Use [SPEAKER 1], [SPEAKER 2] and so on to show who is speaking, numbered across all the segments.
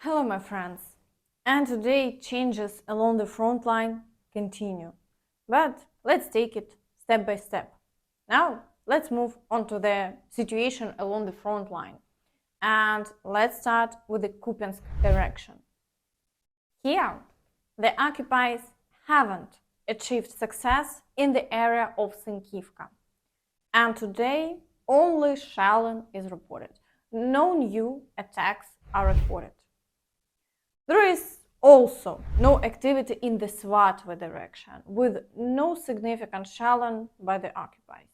[SPEAKER 1] Hello my friends, and today changes along the front line continue, but let's take it step by step. Now let's move on to the situation along the front line, and let's start with the Kupiansk direction. Here, the occupiers haven't achieved success in the area of Sinkivka, and today only shelling is reported. No new attacks are reported. There is also no activity in the Svatove direction, with no significant shelling by the occupiers.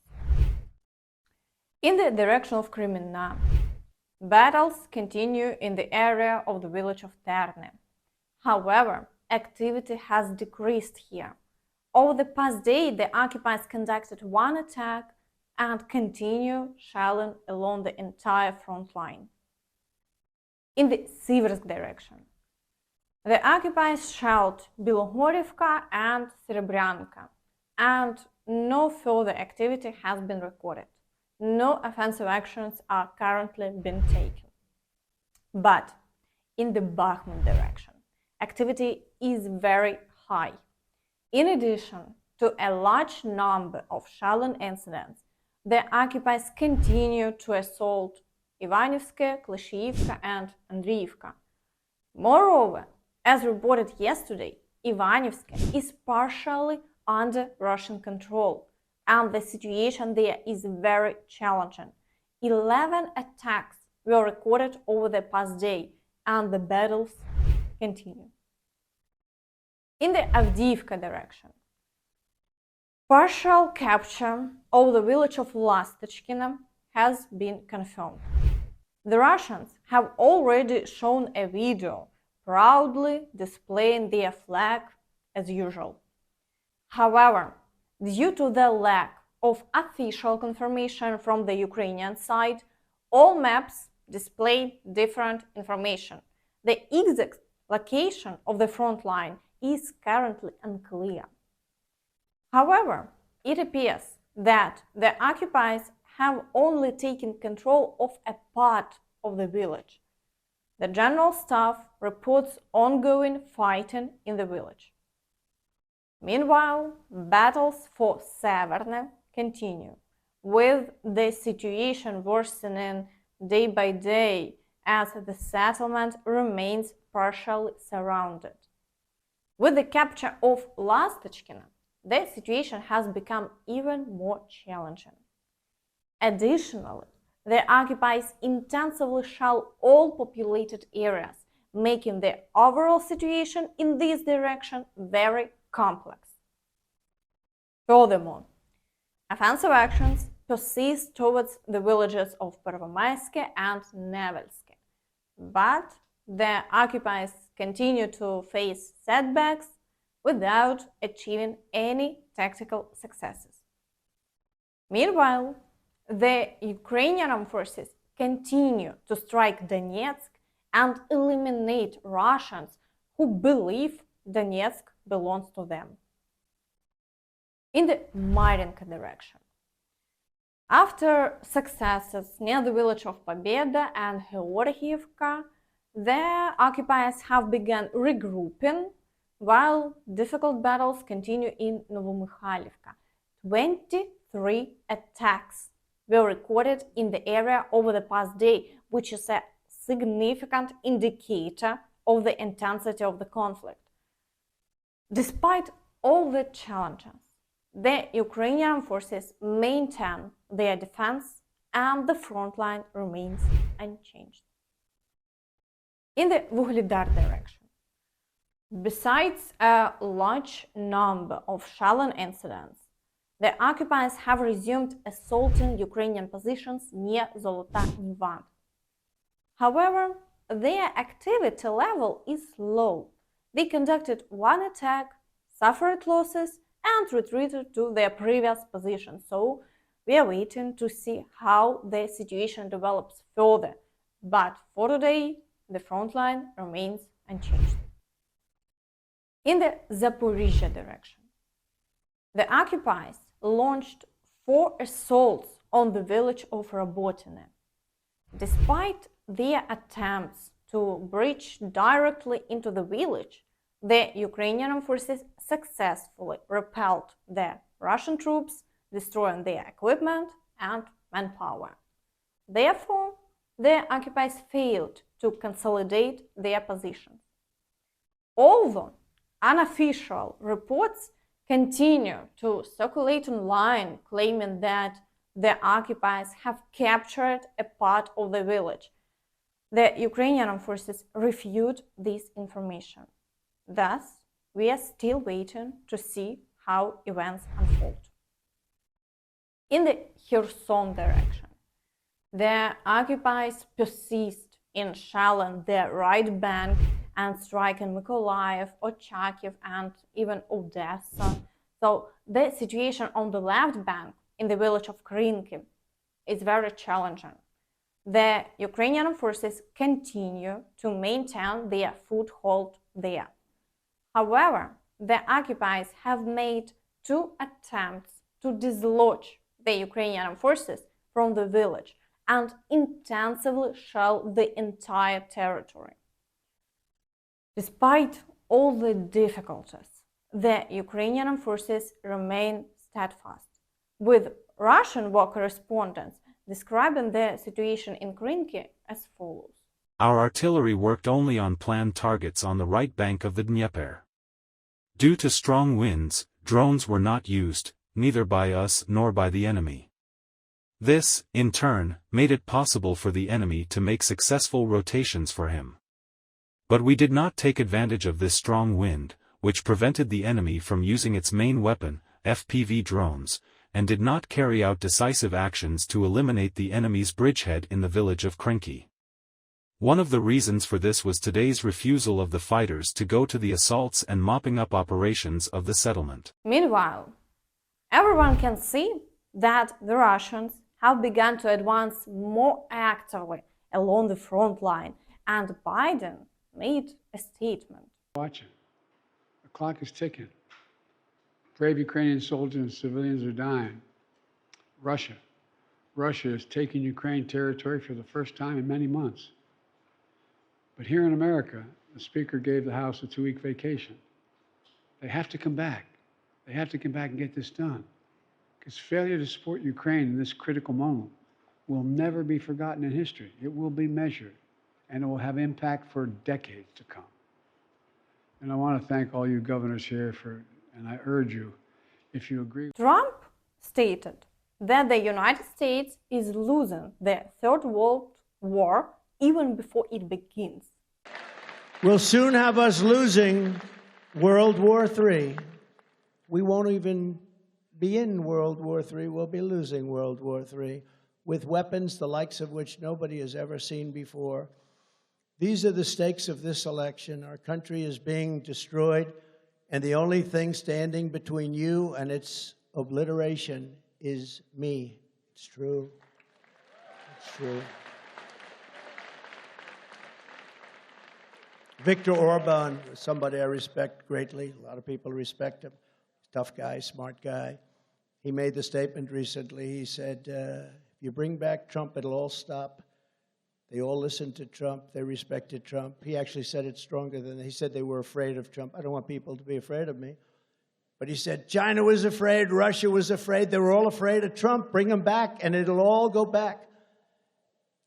[SPEAKER 1] In the direction of Kreminna, battles continue in the area of the village of Terny. However, activity has decreased here. Over the past day, the occupiers conducted one attack and continue shelling along the entire front line. In the Siversk direction, the occupiers shelled Avdiivka and Serebryanka, and no further activity has been recorded. No offensive actions are currently being taken. But in the Bakhmut direction, activity is very high. In addition to a large number of shelling incidents, the occupiers continue to assault Ivanyivske, Klishivka and Avdiivka. Moreover, as reported yesterday, Ivanyivske is partially under Russian control, and the situation there is very challenging. 11 attacks were recorded over the past day, and the battles continue. In the Avdiivka direction, partial capture of the village of Lastochkyne has been confirmed. The Russians have already shown a video proudly displaying their flag as usual. However, due to the lack of official confirmation from the Ukrainian side, all maps display different information. The exact location of the front line is currently unclear. However, it appears that the occupiers have only taken control of a part of the village. The General Staff reports ongoing fighting in the village. Meanwhile, battles for Severne continue, with the situation worsening day by day as the settlement remains partially surrounded. With the capture of Lastochkyne, the situation has become even more challenging. Additionally, the occupiers intensively shell all populated areas, making the overall situation in this direction very complex. Furthermore, offensive actions persist towards the villages of Pervomaiske and Nevelske, but the occupiers continue to face setbacks without achieving any tactical successes. Meanwhile, the Ukrainian armed forces continue to strike Donetsk and eliminate Russians who believe Donetsk belongs to them. In the Marinka direction, after successes near the village of Pobeda and Avdiivka, the occupiers have begun regrouping, while difficult battles continue in Novomykhailivka. 23 attacks were recorded in the area over the past day, which is a significant indicator of the intensity of the conflict. Despite all the challenges, the Ukrainian forces maintain their defense and the front line remains unchanged. In the Vuhledar direction, besides a large number of shelling incidents, the occupiers have resumed assaulting Ukrainian positions near Zolota Niva. However, their activity level is low. They conducted one attack, suffered losses, and retreated to their previous position. So we are waiting to see how the situation develops further. But for today, the front line remains unchanged. In the Zaporizhzhia direction, the occupiers launched 4 assaults on the village of Robotyne. Despite their attempts to breach directly into the village, the Ukrainian forces successfully repelled the Russian troops, destroying their equipment and manpower. Therefore, the occupiers failed to consolidate their positions. Although unofficial reports continue to circulate online claiming that the occupiers have captured a part of the village, the Ukrainian forces refute this information. Thus, we are still waiting to see how events unfold. In the Kherson direction, the occupiers persist in shelling the right bank and striking Mykolaiv, Charkiv, and even Odessa. So the situation on the left bank in the village of Krynky is very challenging. The Ukrainian forces continue to maintain their foothold there. However, the occupiers have made 2 attempts to dislodge the Ukrainian forces from the village and intensively shell the entire territory. Despite all the difficulties, the Ukrainian forces remain steadfast, with Russian war correspondents describing the situation in Krynky as follows.
[SPEAKER 2] Our artillery worked only on planned targets on the right bank of the Dnieper. Due to strong winds, drones were not used, neither by us nor by the enemy. This, in turn, made it possible for the enemy to make successful rotations for him. But we did not take advantage of this strong wind, which prevented the enemy from using its main weapon, FPV drones, and did not carry out decisive actions to eliminate the enemy's bridgehead in the village of Krynky. One of the reasons for this was today's refusal of the fighters to go to the assaults and mopping up operations of the settlement.
[SPEAKER 1] Meanwhile, everyone can see that the Russians have begun to advance more actively along the front line, and Biden made a statement.
[SPEAKER 3] Watch it. The clock is ticking. Brave Ukrainian soldiers and civilians are dying. Russia is taking Ukraine territory for the first time in many months. But here in America, the Speaker gave the House a 2-week vacation. They have to come back. They have to come back and get this done. Because failure to support Ukraine in this critical moment will never be forgotten in history. It will be measured, and it will have impact for decades to come. And I want to thank all you governors here and I urge you, if you agree.
[SPEAKER 1] Trump stated that the United States is losing the Third World War even before it begins.
[SPEAKER 4] We'll soon have us losing World War III. We won't even be in World War III. We'll be losing World War III with weapons the likes of which nobody has ever seen before. These are the stakes of this election. Our country is being destroyed, and the only thing standing between you and its obliteration is me. It's true. It's true. Viktor Orban, somebody I respect greatly. A lot of people respect him. Tough guy, smart guy. He made the statement recently. He said, if you bring back Trump, it'll all stop. They all listened to Trump. They respected Trump. He actually said it stronger than he said they were afraid of Trump. I don't want people to be afraid of me. But he said China was afraid, Russia was afraid. They were all afraid of Trump. Bring him back, and it'll all go back.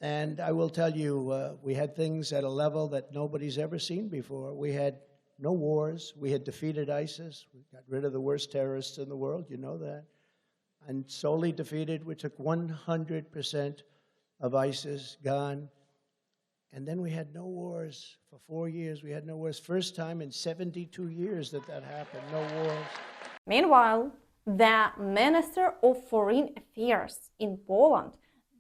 [SPEAKER 4] And I will tell you, we had things at a level that nobody's ever seen before. We had no wars. We had defeated ISIS. We got rid of the worst terrorists in the world. You know that. And solely defeated. We took 100% of ISIS gone. And then we had no wars for 4 years. We had no wars. First time in 72 years that happened. No wars.
[SPEAKER 1] Meanwhile, the Minister of Foreign Affairs in Poland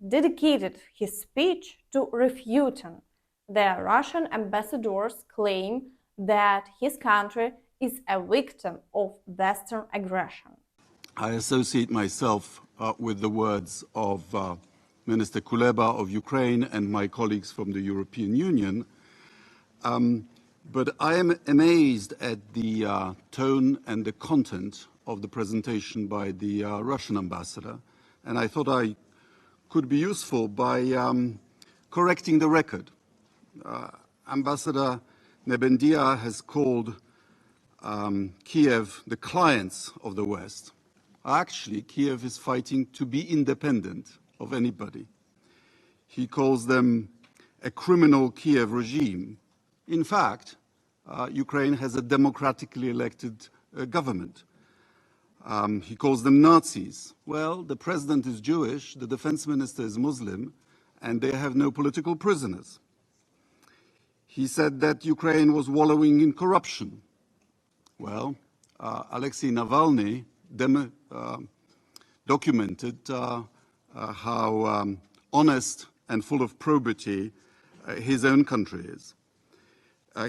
[SPEAKER 1] dedicated his speech to refuting the Russian ambassador's claim that his country is a victim of Western aggression.
[SPEAKER 5] I associate myself with the words of Minister Kuleba of Ukraine and my colleagues from the European Union. But I am amazed at the tone and the content of the presentation by the Russian ambassador. And I thought I could be useful by correcting the record. Ambassador Nebendia has called Kiev the clients of the West. Actually, Kiev is fighting to be independent of anybody. He calls them a criminal Kiev regime. In fact, Ukraine has a democratically elected government. He calls them Nazis. Well, the president is Jewish, the defense minister is Muslim, and they have no political prisoners. He said that Ukraine was wallowing in corruption. Well, Alexei Navalny documented how honest and full of probity his own country is.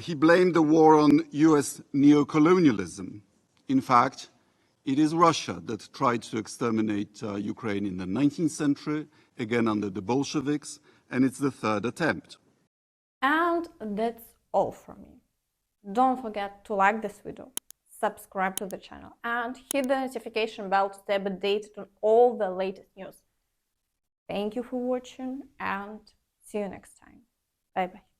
[SPEAKER 5] He blamed the war on US neocolonialism. In fact, it is Russia that tried to exterminate Ukraine in the 19th century, again under the Bolsheviks, and it's the third attempt.
[SPEAKER 1] And that's all from me. Don't forget to like this video, subscribe to the channel, and hit the notification bell to stay updated on all the latest news. Thank you for watching, and see you next time. Bye bye.